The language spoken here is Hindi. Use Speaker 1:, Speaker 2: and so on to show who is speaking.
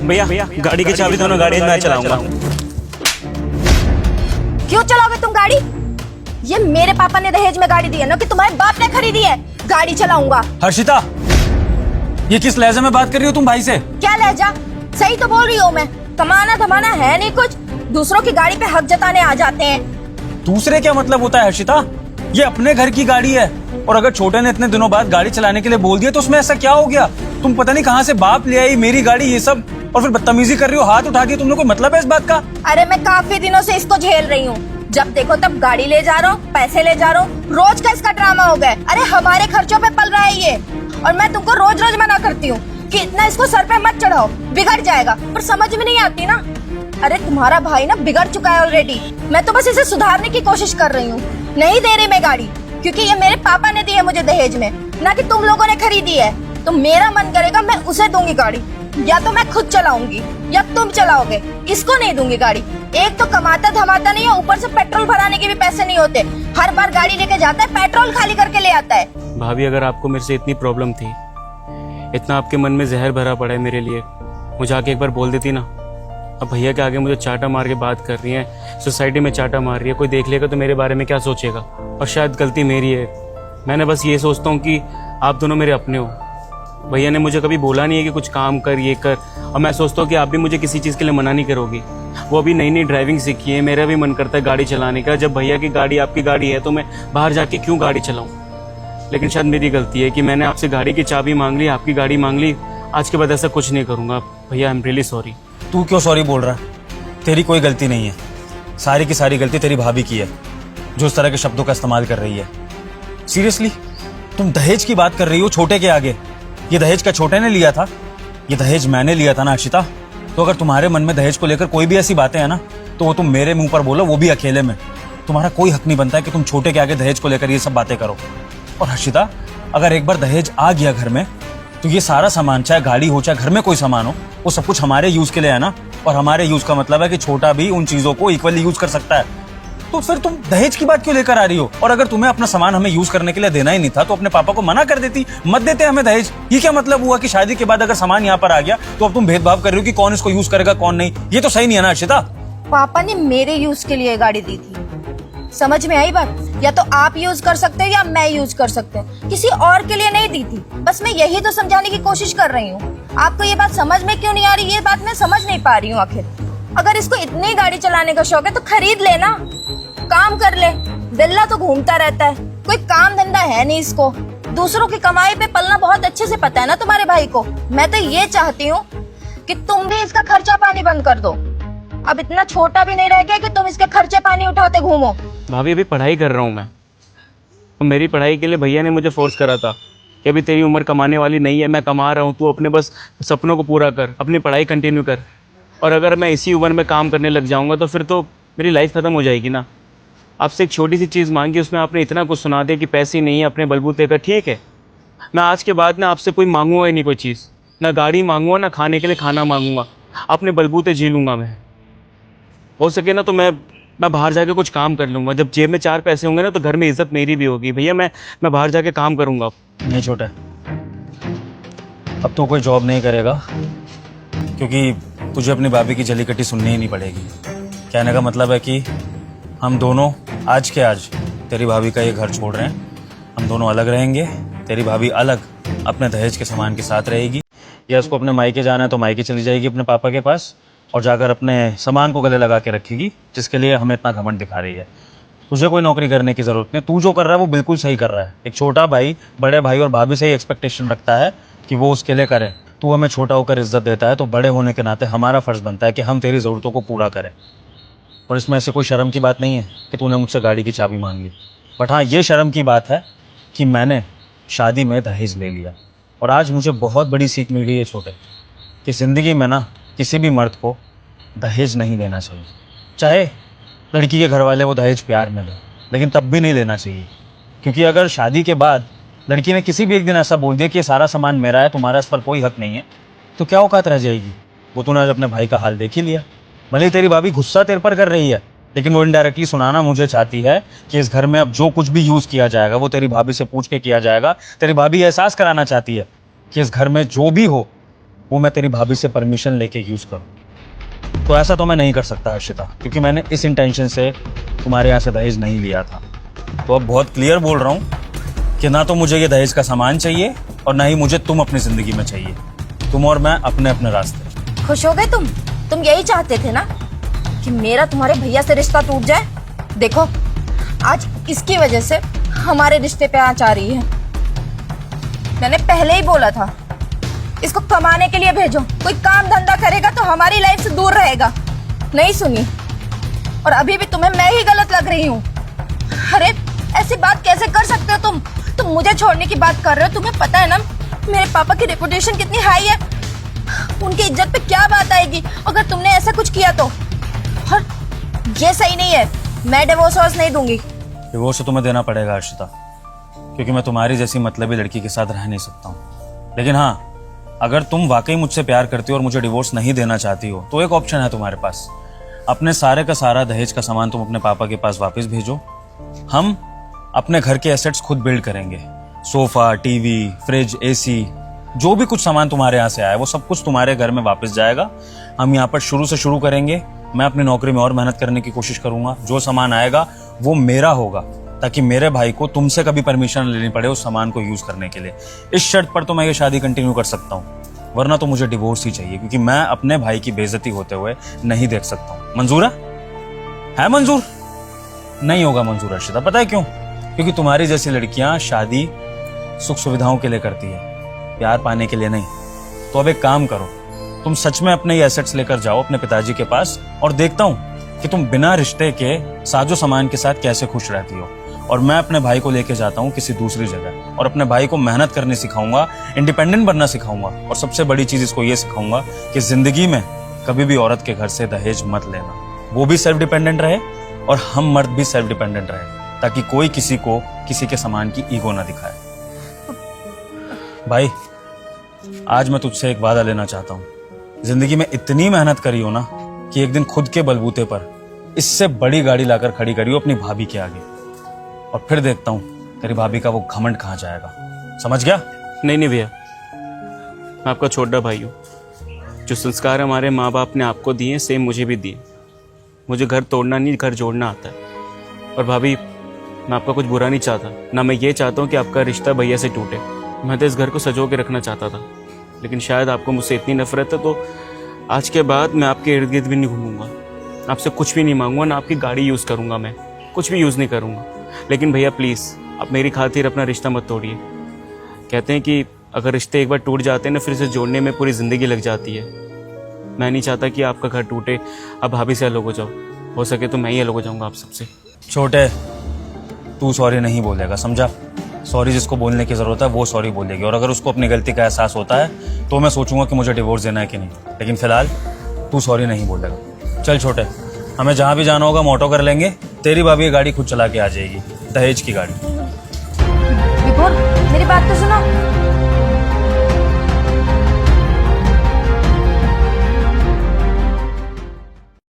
Speaker 1: भैया गाड़ी की चाबी दोनों गाड़ी में चलाऊंगा।
Speaker 2: क्यों चलाओगे तुम गाड़ी? ये मेरे पापा ने दहेज में गाड़ी दी है ना कि तुम्हारे बाप ने खरीदी है? गाड़ी चलाऊंगा।
Speaker 3: हर्षिता, ये किस लहजे में बात कर रही हो तुम भाई से?
Speaker 2: क्या लहजा? सही तो बोल रही हूँ मैं। कमाना धमाना है नहीं कुछ, दूसरों की गाड़ी पे हक जताने आ जाते हैं।
Speaker 3: दूसरे क्या मतलब होता है हर्षिता? ये अपने घर की गाड़ी है, और अगर छोटे ने इतने दिनों बाद गाड़ी चलाने के लिए बोल दिया तो उसमें ऐसा क्या हो गया? तुम पता नहीं कहाँ से बाप ले आई मेरी गाड़ी, ये सब, और फिर बदतमीजी कर रही हो, हाथ उठा के। तुमने कोई मतलब है इस बात का?
Speaker 2: अरे मैं काफी दिनों से इसको झेल रही हूँ, जब देखो तब गाड़ी ले जा रहा हूँ, पैसे ले जा रहा हूँ, रोज का इसका ड्रामा हो गया। अरे हमारे खर्चों पे पल रहा है ये, और मैं तुमको रोज रोज मना करती हूँ कि इतना इसको सर पे मत चढ़ाओ, बिगड़ जाएगा, पर समझ में नहीं आती ना। अरे तुम्हारा भाई ना बिगड़ चुका है ऑलरेडी, मैं तो बस इसे सुधारने की कोशिश कर रही हूँ। नहीं दे रही मैं गाड़ी, क्योंकि ये मेरे पापा ने दी है मुझे दहेज में, ना कि तुम लोगों ने खरीदी है। तो मेरा मन करेगा मैं उसे दूंगी गाड़ी, या तो मैं खुद चलाऊंगी या तुम चलाओगे, इसको नहीं दूंगी गाड़ी। एक तो कमाता धमाता नहीं है, ऊपर से पेट्रोल भराने के भी पैसे नहीं होते। हर बार गाड़ी लेके जाता है, पेट्रोल खाली करके ले आता है।
Speaker 1: भाभी अगर आपको मेरे से इतनी प्रॉब्लम थी, इतना आपके मन में जहर भरा पड़ा है मेरे लिए, मुझे आके एक बार बोल देती ना। अब भैया के आगे मुझे चाटा मार के बात कर रही है, सोसाइटी में चाटा मार रही है, कोई देख लेगा तो मेरे बारे में क्या सोचेगा? और शायद गलती मेरी है, मैंने बस ये सोचता हूँ कि आप दोनों मेरे अपने हो। भैया ने मुझे कभी बोला नहीं है कि कुछ काम कर, ये कर, और मैं सोचता हूँ कि आप भी मुझे किसी चीज़ के लिए मना नहीं करोगी। वो अभी नई नई ड्राइविंग सीखी है, मेरा भी मन करता है गाड़ी चलाने का। जब भैया की गाड़ी आपकी गाड़ी है तो मैं बाहर जाके क्यों गाड़ी चलाऊँ? लेकिन शायद मेरी गलती है कि मैंने आपसे गाड़ी की चाबी मांग ली, आपकी गाड़ी मांग ली। आज के बाद ऐसा कुछ नहीं करूँगा भैया, आई एम रियली सॉरी।
Speaker 3: तू क्यों सॉरी बोल रहा? तेरी कोई गलती नहीं है, सारी की सारी गलती तेरी भाभी की है, जो इस तरह के शब्दों का इस्तेमाल कर रही है। सीरियसली, तुम दहेज की बात कर रही हो छोटे के आगे? ये दहेज का छोटे ने लिया था, ये दहेज मैंने लिया था ना हर्षिता। तो अगर तुम्हारे मन में दहेज को लेकर कोई भी ऐसी बातें हैं ना, तो वो तुम मेरे मुंह पर बोलो, वो भी अकेले में। तुम्हारा कोई हक नहीं बनता है कि तुम छोटे के आगे दहेज को लेकर ये सब बातें करो। और हर्षिता, अगर एक बार दहेज आ गया घर में, तो ये सारा सामान, चाहे गाड़ी हो चाहे घर में कोई सामान हो, वो सब कुछ हमारे यूज के लिए है ना। और हमारे यूज का मतलब है कि छोटा भी उन चीजों को इक्वली यूज कर सकता है। तो फिर तुम दहेज की बात क्यों लेकर आ रही हो? और अगर तुम्हें अपना सामान हमें यूज करने के लिए देना ही नहीं था तो अपने पापा को मना कर देती, मत देते हमें दहेज। ये क्या मतलब हुआ कि शादी के बाद अगर सामान यहाँ पर आ गया तो अब तुम भेदभाव कर रही हो कि कौन इसको यूज करेगा कौन नहीं? ये तो सही नहीं है ना हर्षिता।
Speaker 2: पापा ने मेरे यूज के लिए गाड़ी दी थी, समझ में आई बात? या तो आप यूज कर सकते हो या मैं यूज कर सकते हो, किसी और के लिए नहीं दी थी। बस मैं यही तो समझाने की कोशिश कर रही हूँ। आपको ये बात समझ में क्यों नहीं आ रही? ये बात मैं समझ नहीं पा रही हूँ आखिर। अगर इसको इतनी गाड़ी चलाने का शौक है तो खरीद लेना, काम कर ले। दिल्ला तो घूमता रहता है, कोई काम धंधा है नहीं इसको। दूसरों की कमाई पे पलना बहुत अच्छे से पता है ना तुम्हारे भाई को। मैं तो ये चाहती हूँ कि तुम भी इसका खर्चा पानी बंद कर दो। अब इतना छोटा भी नहीं रह गया कि तुम इसके खर्चे पानी उठाते घूमो।
Speaker 1: भाभी अभी पढ़ाई कर रहा हूँ मैं, और मेरी पढ़ाई के लिए भैया ने मुझे फोर्स करा था कि अभी तेरी उम्र कमाने वाली नहीं है, मैं कमा रहा हूँ, तू अपने बस सपनों को पूरा कर, अपनी पढ़ाई कंटिन्यू कर। और अगर मैं इसी उम्र में काम करने लग जाऊँगा तो फिर तो मेरी लाइफ ख़त्म हो जाएगी ना। आपसे एक छोटी सी चीज़ मांगी, उसमें आपने इतना कुछ सुना दिया कि पैसे नहीं है अपने बलबूते पर। ठीक है, मैं आज के बाद ना आपसे कोई मांगूंगा ही नहीं कोई चीज़, ना गाड़ी मांगूंगा ना खाने के लिए खाना मांगूंगा, अपने बलबूते जी लूँगा मैं। हो सके ना तो मैं बाहर जाके कुछ काम कर लूँगा। जब जेब में 4 पैसे होंगे ना तो घर में इज्जत मेरी भी होगी। भैया मैं बाहर जाके काम करूँगा।
Speaker 3: नहीं छोटा, अब तो कोई जॉब नहीं करेगा, क्योंकि तुझे अपनी भाभी की जली कटी सुननी ही नहीं पड़ेगी। कहने का मतलब है कि हम दोनों आज के आज तेरी भाभी का ये घर छोड़ रहे हैं, हम दोनों अलग रहेंगे। तेरी भाभी अलग अपने दहेज के सामान के साथ रहेगी, या उसको अपने मायके जाना है तो मायके चली जाएगी अपने पापा के पास, और जाकर अपने सामान को गले लगा के रखेगी, जिसके लिए हमें इतना घमंड दिखा रही है। तुझे कोई नौकरी करने की ज़रूरत नहीं, तू जो कर रहा है वो बिल्कुल सही कर रहा है। एक छोटा भाई बड़े भाई और भाभी से ही एक्सपेक्टेशन रखता है कि वो उसके लिए करे। तू हमें छोटा होकर इज्जत देता है, तो बड़े होने के नाते हमारा फ़र्ज़ बनता है कि हम तेरी ज़रूरतों को पूरा करें। और इसमें ऐसे कोई शर्म की बात नहीं है कि तूने मुझसे गाड़ी की चाबी मांग ली। बट हाँ, ये शर्म की बात है कि मैंने शादी में दहेज ले लिया। और आज मुझे बहुत बड़ी सीख मिल गई है छोटे, कि ज़िंदगी में ना किसी भी मर्द को दहेज नहीं लेना चाहिए। चाहे लड़की के घर वाले वो दहेज प्यार में दें, लेकिन तब भी नहीं लेना चाहिए। क्योंकि अगर शादी के बाद लड़की ने किसी भी एक दिन ऐसा बोल दिया कि ये सारा सामान मेरा है, तुम्हारा इस पर कोई हक नहीं है, तो क्या औकात रह जाएगी? वो तूने आज अपने भाई का हाल देख ही लिया। भले तेरी भाभी गुस्सा तेरे पर कर रही है, लेकिन वो इनडायरेक्टली सुनाना मुझे चाहती है कि इस घर में अब जो कुछ भी यूज़ किया जाएगा वो तेरी भाभी से पूछ के किया जाएगा। तेरी भाभी एहसास कराना चाहती है कि इस घर में जो भी हो वो मैं तेरी भाभी से परमिशन लेके यूज़ करूँ। तो ऐसा तो मैं नहीं कर सकता हर्षिता, क्योंकि मैंने इस इंटेंशन से तुम्हारे यहाँ से दहेज नहीं लिया था। तो अब बहुत क्लियर बोल रहा हूँ कि ना तो मुझे ये दहेज का सामान चाहिए और ना ही मुझे तुम अपनी ज़िंदगी में चाहिए। तुम और मैं अपने अपने रास्ते।
Speaker 2: खुश हो गए तुम यही चाहते थे ना कि मेरा तुम्हारे भैया से रिश्ता टूट जाए। देखो आज इसकी वजह से हमारे रिश्ते पे आंच आ रही है। मैंने पहले ही बोला था इसको कमाने के लिए भेजो, कोई काम धंधा करेगा तो हमारी लाइफ से दूर रहेगा। नहीं सुनी, और अभी भी तुम्हें मैं ही गलत लग रही हूँ। अरे ऐसी बात कैसे कर सकते हो तुम मुझे छोड़ने की बात कर रहे हो। तुम्हें पता है ना मेरे पापा की रेपुटेशन कितनी हाई है, उनकी इज्जत पे क्या बात आएगी अगर तुमने ऐसा कुछ किया तो। और ये सही नहीं है, मैं डिवोर्स नहीं दूंगी।
Speaker 3: डिवोर्स तो तुम्हें देना पड़ेगा हर्षिता, क्योंकि मैं तुम्हारी जैसी मतलबी लड़की के साथ रह नहीं सकता हूँ। लेकिन हाँ, अगर तुम वाकई मुझसे प्यार करती हो और मुझे डिवोर्स नहीं देना चाहती हो तो एक ऑप्शन है तुम्हारे पास। अपने सारे का सारा दहेज का सामान तुम अपने पापा के पास वापस भेजो। हम अपने घर के एसेट्स खुद बिल्ड करेंगे। सोफा, टीवी, फ्रिज, एसी, जो भी कुछ सामान तुम्हारे यहाँ से आया है वो सब कुछ तुम्हारे घर में वापस जाएगा। हम यहाँ पर शुरू से शुरू करेंगे। मैं अपनी नौकरी में और मेहनत करने की कोशिश करूंगा। जो सामान आएगा वो मेरा होगा, ताकि मेरे भाई को तुमसे कभी परमिशन लेनी पड़े उस सामान को यूज करने के लिए। इस शर्त पर तो मैं ये शादी कंटिन्यू कर सकता हूँ, वरना तो मुझे डिवोर्स ही चाहिए, क्योंकि मैं अपने भाई की बेइज्जती होते हुए नहीं देख सकता हूँ। मंजूर है मंजूर? नहीं होगा मंजूर हर्षिता। पता है क्यों? क्योंकि तुम्हारी जैसी लड़कियां शादी सुख सुविधाओं के लिए करती है, प्यार पाने के लिए नहीं। तो अब एक काम करो, तुम सच में अपने ये एसेट्स लेकर जाओ अपने पिताजी के पास, और देखता हूँ कि तुम बिना रिश्ते के साजो सामान के साथ कैसे खुश रहती हो। और मैं अपने भाई को लेके जाता हूँ किसी दूसरी जगह, और अपने भाई को मेहनत करनी सिखाऊंगा, इंडिपेंडेंट बनना सिखाऊंगा, और सबसे बड़ी चीज इसको ये सिखाऊंगा कि जिंदगी में कभी भी औरत के घर से दहेज मत लेना। वो भी सेल्फ डिपेंडेंट रहे और हम मर्द भी सेल्फ डिपेंडेंट रहे, ताकि कोई किसी को किसी के सामान की ईगो ना दिखाए। भाई, आज मैं तुझसे एक वादा लेना चाहता हूँ। जिंदगी में इतनी मेहनत करी हो ना कि एक दिन खुद के बलबूते पर इससे बड़ी गाड़ी लाकर खड़ी करी हो अपनी भाभी के आगे, और फिर देखता हूँ तेरी भाभी का वो घमंड कहाँ जाएगा। समझ गया?
Speaker 1: नहीं भैया, मैं आपका छोटा भाई हूँ। जो संस्कार हमारे माँ बाप ने आपको दिए सेम मुझे भी दिए। मुझे घर तोड़ना नहीं, घर जोड़ना आता है। और भाभी, मैं आपका कुछ बुरा नहीं चाहता, ना मैं ये चाहता हूँ कि आपका रिश्ता भैया से टूटे। मैं तो इस घर को सजो के रखना चाहता था, लेकिन शायद आपको मुझसे इतनी नफरत है तो आज के बाद मैं आपके इर्द गिर्द भी नहीं घूमूंगा, आपसे कुछ भी नहीं मांगूंगा, ना आपकी गाड़ी यूज़ करूंगा, मैं कुछ भी यूज़ नहीं करूंगा। लेकिन भैया प्लीज़, आप मेरी खातिर अपना रिश्ता मत तोड़िए। कहते हैं कि अगर रिश्ते एक बार टूट जाते हैं ना, फिर से जोड़ने में पूरी ज़िंदगी लग जाती है। मैं नहीं चाहता कि आपका घर टूटे, आप भाभी से अलग हो जाओ। हो सके तो मैं ही अलग हो जाऊंगा आप सबसे।
Speaker 3: छोटे, तू सॉरी नहीं बोलेगा, समझा? सॉरी जिसको बोलने की जरूरत है वो सॉरी बोलेगी, और अगर उसको अपनी गलती का एहसास होता है तो मैं सोचूंगा कि मुझे डिवोर्स देना है कि नहीं। लेकिन फिलहाल तू सॉरी नहीं बोलेगा। चल छोटे, हमें जहाँ भी जाना होगा हम ऑटो कर लेंगे। तेरी भाभी ये गाड़ी खुद चला के आ जाएगी, दहेज की गाड़ी।
Speaker 2: विभोर, मेरी बात तो सुनो।